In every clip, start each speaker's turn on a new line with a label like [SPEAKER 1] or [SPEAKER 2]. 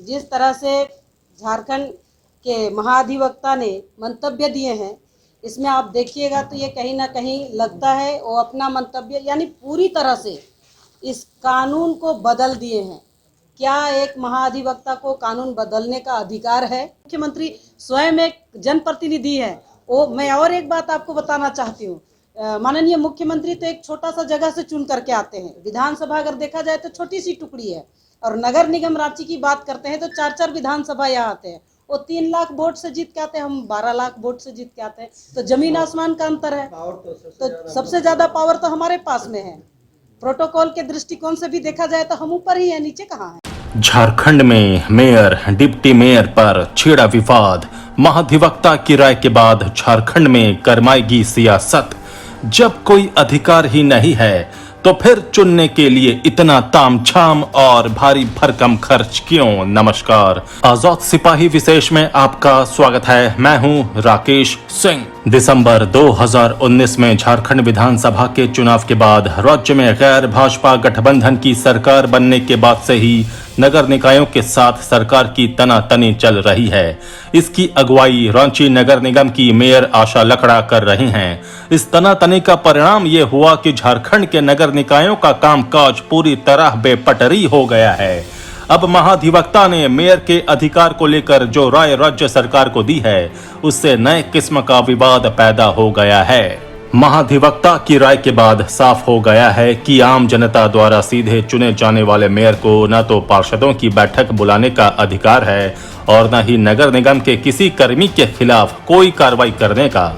[SPEAKER 1] जिस तरह से झारखंड के महाधिवक्ता ने मंतव्य दिए हैं, इसमें आप देखिएगा तो ये कहीं ना कहीं लगता है वो अपना मंतव्य यानी पूरी तरह से इस कानून को बदल दिए हैं। क्या एक महाधिवक्ता को कानून बदलने का अधिकार है? मुख्यमंत्री स्वयं एक जनप्रतिनिधि है। वो मैं और एक बात आपको बताना चाहती हूँ, माननीय मुख्यमंत्री तो एक छोटा सा जगह से चुन करके आते हैं। विधानसभा अगर देखा जाए तो छोटी सी टुकड़ी है, और नगर निगम रांची की बात करते हैं तो 4-4 विधानसभा यहाँ आते हैं। वो 3 लाख वोट से जीत के आते हैं, हम 12 लाख वोट से जीत के आते हैं। तो जमीन आसमान का अंतर है। तो सबसे ज्यादा पावर तो हमारे पास में है। प्रोटोकॉल के दृष्टिकोण से भी देखा जाए तो हम ऊपर ही है, नीचे कहाँ है।
[SPEAKER 2] झारखंड में मेयर डिप्टी मेयर पर छिड़ा विवाद। महाधिवक्ता की राय के बाद झारखंड में गरमाएगी सियासत। जब कोई अधिकार ही नहीं है तो फिर चुनने के लिए इतना तामझाम और भारी भरकम खर्च क्यों? नमस्कार, आजाद सिपाही विशेष में आपका स्वागत है। मैं हूं राकेश सिंह। दिसंबर 2019 में झारखंड विधानसभा के चुनाव के बाद राज्य में गैर भाजपा गठबंधन की सरकार बनने के बाद से ही नगर निकायों के साथ सरकार की तनातनी चल रही है। इसकी अगुवाई रांची नगर निगम की मेयर आशा लकड़ा कर रही हैं। इस तनातनी का परिणाम ये हुआ कि झारखंड के नगर निकायों का कामकाज पूरी तरह बेपटरी हो गया है। अब महाधिवक्ता ने मेयर के अधिकार को लेकर जो राय राज्य सरकार को दी है, उससे नए किस्म का विवाद पैदा हो गया है। महाधिवक्ता की राय के बाद साफ हो गया है कि आम जनता द्वारा सीधे चुने जाने वाले मेयर को न तो पार्षदों की बैठक बुलाने का अधिकार है और न ही नगर निगम के किसी कर्मी के खिलाफ कोई कार्रवाई करने का।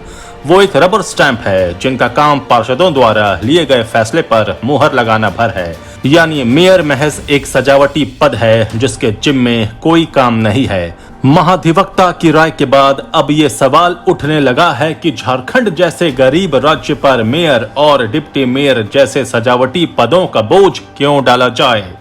[SPEAKER 2] वो एक रबर स्टैंप है जिनका काम पार्षदों द्वारा लिए गए फैसले पर मुहर लगाना भर है। यानी मेयर महज एक सजावटी पद है जिसके जिम्मे में कोई काम नहीं है। महाधिवक्ता की राय के बाद अब ये सवाल उठने लगा है कि झारखंड जैसे गरीब राज्य पर मेयर और डिप्टी मेयर जैसे सजावटी पदों का बोझ क्यों डाला जाए।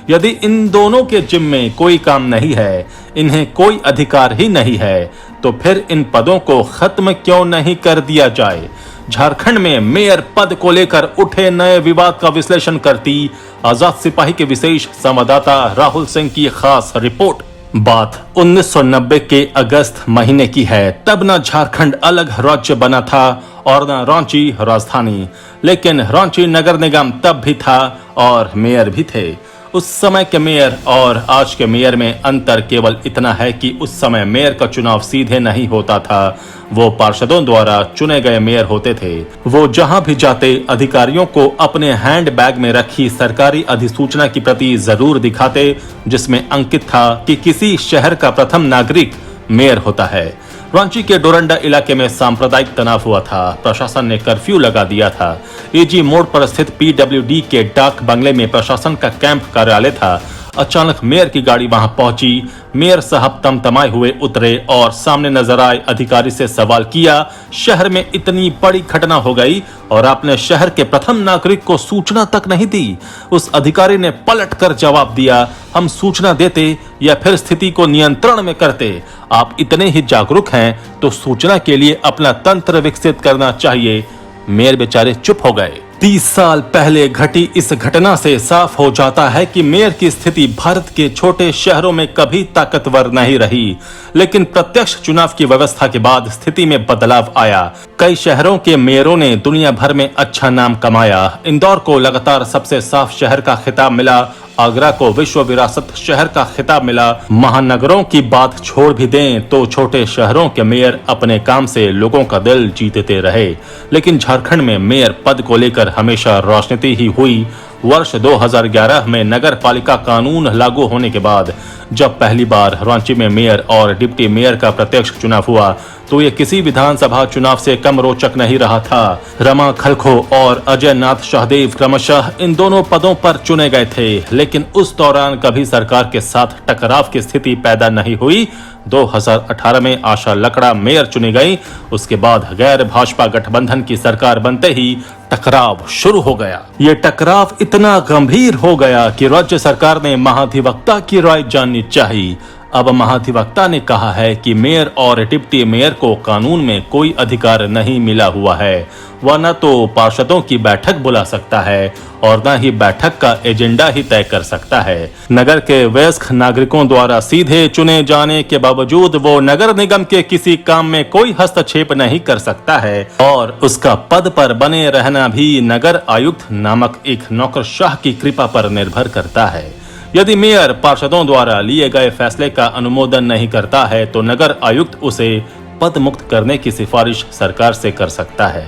[SPEAKER 2] यदि इन दोनों के जिम्मे में कोई काम नहीं है, इन्हें कोई अधिकार ही नहीं है, तो फिर इन पदों को खत्म क्यों नहीं कर दिया जाए। झारखंड में मेयर पद को लेकर उठे नए विवाद का विश्लेषण करती आजाद सिपाही के विशेष संवाददाता राहुल सिंह की खास रिपोर्ट। बात 1990 के अगस्त महीने की है। तब न झारखंड अलग राज्य बना था और न रांची राजधानी, लेकिन रांची नगर निगम तब भी था और मेयर भी थे। उस समय के मेयर और आज के मेयर में अंतर केवल इतना है कि उस समय मेयर का चुनाव सीधे नहीं होता था, वो पार्षदों द्वारा चुने गए मेयर होते थे। वो जहां भी जाते अधिकारियों को अपने हैंड बैग में रखी सरकारी अधिसूचना की प्रति जरूर दिखाते, जिसमें अंकित था कि किसी शहर का प्रथम नागरिक मेयर होता है। रांची के डोरंडा इलाके में सांप्रदायिक तनाव हुआ था। प्रशासन ने कर्फ्यू लगा दिया था। एजी मोड़ पर स्थित पीडब्ल्यूडी के डाक बंगले में प्रशासन का कैंप कार्यालय था। अचानक मेयर की गाड़ी वहां पहुंची। मेयर साहब तमतमाए हुए उतरे और सामने नजर आए अधिकारी से सवाल किया, शहर में इतनी बड़ी घटना हो गई और आपने शहर के प्रथम नागरिक को सूचना तक नहीं दी। उस अधिकारी ने पलट कर जवाब दिया, हम सूचना देते या फिर स्थिति को नियंत्रण में करते। आप इतने ही जागरूक हैं तो सूचना के लिए अपना तंत्र विकसित करना चाहिए। मेयर बेचारे चुप हो गए। 30 साल पहले घटी इस घटना से साफ हो जाता है कि मेयर की स्थिति भारत के छोटे शहरों में कभी ताकतवर नहीं रही, लेकिन प्रत्यक्ष चुनाव की व्यवस्था के बाद स्थिति में बदलाव आया। कई शहरों के मेयरों ने दुनिया भर में अच्छा नाम कमाया। इंदौर को लगातार सबसे साफ शहर का खिताब मिला, आगरा को विश्व विरासत शहर का खिताब मिला। महानगरों की बात छोड़ भी दें तो छोटे शहरों के मेयर अपने काम से लोगों का दिल जीतते रहे, लेकिन झारखंड में मेयर पद को लेकर हमेशा राजनीति ही हुई। वर्ष 2011 में नगर पालिका कानून लागू होने के बाद जब पहली बार रांची में मेयर और डिप्टी मेयर का प्रत्यक्ष चुनाव हुआ तो ये किसी विधानसभा चुनाव से कम रोचक नहीं रहा था। रमा खलखो और अजय नाथ शाहदेव क्रमशः इन दोनों पदों पर चुने गए थे, लेकिन उस दौरान कभी सरकार के साथ टकराव की स्थिति पैदा नहीं हुई। 2018 में आशा लकड़ा मेयर चुनी गई। उसके बाद गैर भाजपा गठबंधन की सरकार बनते ही टकराव शुरू हो गया। ये टकराव इतना गंभीर हो गया कि राज्य सरकार ने महाधिवक्ता की राय जाननी चाहिए। अब महाधिवक्ता ने कहा है कि मेयर और डिप्टी मेयर को कानून में कोई अधिकार नहीं मिला हुआ है। वह न तो पार्षदों की बैठक बुला सकता है और न ही बैठक का एजेंडा ही तय कर सकता है। नगर के वयस्क नागरिकों द्वारा सीधे चुने जाने के बावजूद वो नगर निगम के किसी काम में कोई हस्तक्षेप नहीं कर सकता है और उसका पद पर बने रहना भी नगर आयुक्त नामक एक नौकरशाह की कृपा पर निर्भर करता है। यदि मेयर पार्षदों द्वारा लिए गए फैसले का अनुमोदन नहीं करता है तो नगर आयुक्त उसे पद मुक्त करने की सिफारिश सरकार से कर सकता है।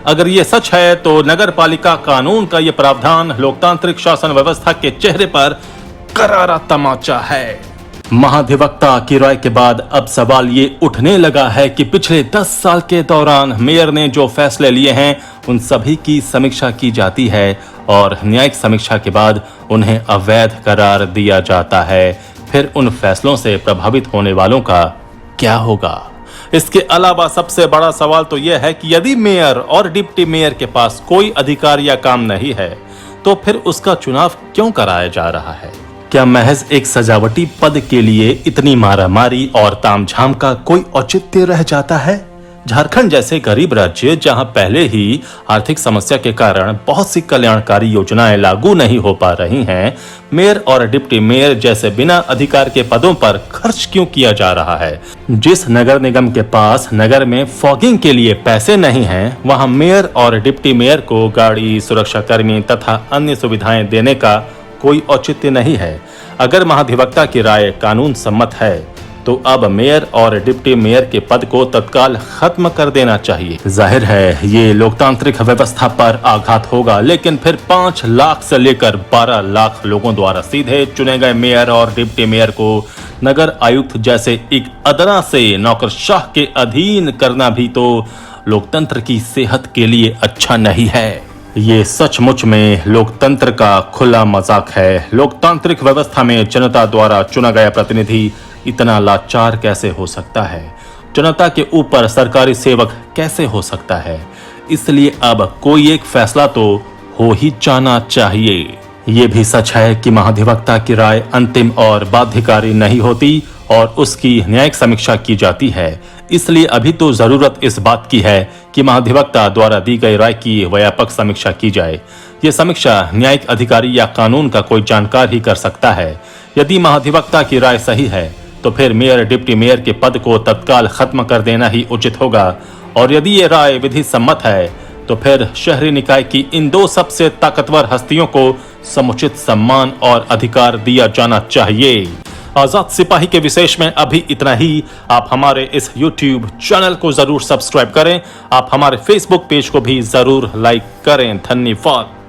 [SPEAKER 2] अगर ये सच है तो नगर पालिका कानून का ये प्रावधान लोकतांत्रिक शासन व्यवस्था के चेहरे पर करारा तमाचा है। महाधिवक्ता की राय के बाद अब सवाल ये उठने लगा है कि पिछले 10 साल के दौरान मेयर ने जो फैसले लिए हैं उन सभी की समीक्षा की जाती है और न्यायिक समीक्षा के बाद उन्हें अवैध करार दिया जाता है। फिर उन फैसलों से प्रभावित होने वालों का क्या होगा? इसके अलावा सबसे बड़ा सवाल तो यह है कि यदि मेयर और डिप्टी मेयर के पास कोई अधिकार या काम नहीं है तो फिर उसका चुनाव क्यों कराया जा रहा है? क्या महज एक सजावटी पद के लिए इतनी मारामारी और तामझाम का कोई औचित्य रह जाता है? झारखंड जैसे गरीब राज्य जहां पहले ही आर्थिक समस्या के कारण बहुत सी कल्याणकारी योजनाएं लागू नहीं हो पा रही हैं, मेयर और डिप्टी मेयर जैसे बिना अधिकार के पदों पर खर्च क्यों किया जा रहा है? जिस नगर निगम के पास नगर में फॉगिंग के लिए पैसे नहीं हैं, वहां मेयर और डिप्टी मेयर को गाड़ी, सुरक्षाकर्मी तथा अन्य सुविधाएं देने का कोई औचित्य नहीं है। अगर महाधिवक्ता की राय कानून सम्मत है तो अब मेयर और डिप्टी मेयर के पद को तत्काल खत्म कर देना चाहिए। जाहिर है ये लोकतांत्रिक व्यवस्था पर आघात होगा, लेकिन फिर 5 लाख से लेकर 12 लाख लोगों द्वारा सीधे चुने गए मेयर और डिप्टी मेयर को नगर आयुक्त जैसे एक अदना से नौकरशाह के अधीन करना भी तो लोकतंत्र की सेहत के लिए अच्छा नहीं है। ये सचमुच में लोकतंत्र का खुला मजाक है। लोकतांत्रिक व्यवस्था में जनता द्वारा चुना गया प्रतिनिधि इतना लाचार कैसे हो सकता है? जनता के ऊपर सरकारी सेवक कैसे हो सकता है? इसलिए अब कोई एक फैसला तो हो ही जाना चाहिए। ये भी सच है कि महाधिवक्ता की राय अंतिम और बाध्यकारी नहीं होती और उसकी न्यायिक समीक्षा की जाती है। इसलिए अभी तो जरूरत इस बात की है कि महाधिवक्ता द्वारा दी गई राय की व्यापक समीक्षा की जाए। ये समीक्षा न्यायिक अधिकारी या कानून का कोई जानकार ही कर सकता है। यदि महाधिवक्ता की राय सही है तो फिर मेयर डिप्टी मेयर के पद को तत्काल खत्म कर देना ही उचित होगा और यदि ये राय विधि सम्मत है तो फिर शहरी निकाय की इन 2 सबसे ताकतवर हस्तियों को समुचित सम्मान और अधिकार दिया जाना चाहिए। आजाद सिपाही के विशेष में अभी इतना ही। आप हमारे इस YouTube चैनल को जरूर सब्सक्राइब करें। आप हमारे Facebook पेज को भी जरूर लाइक करें। धन्यवाद।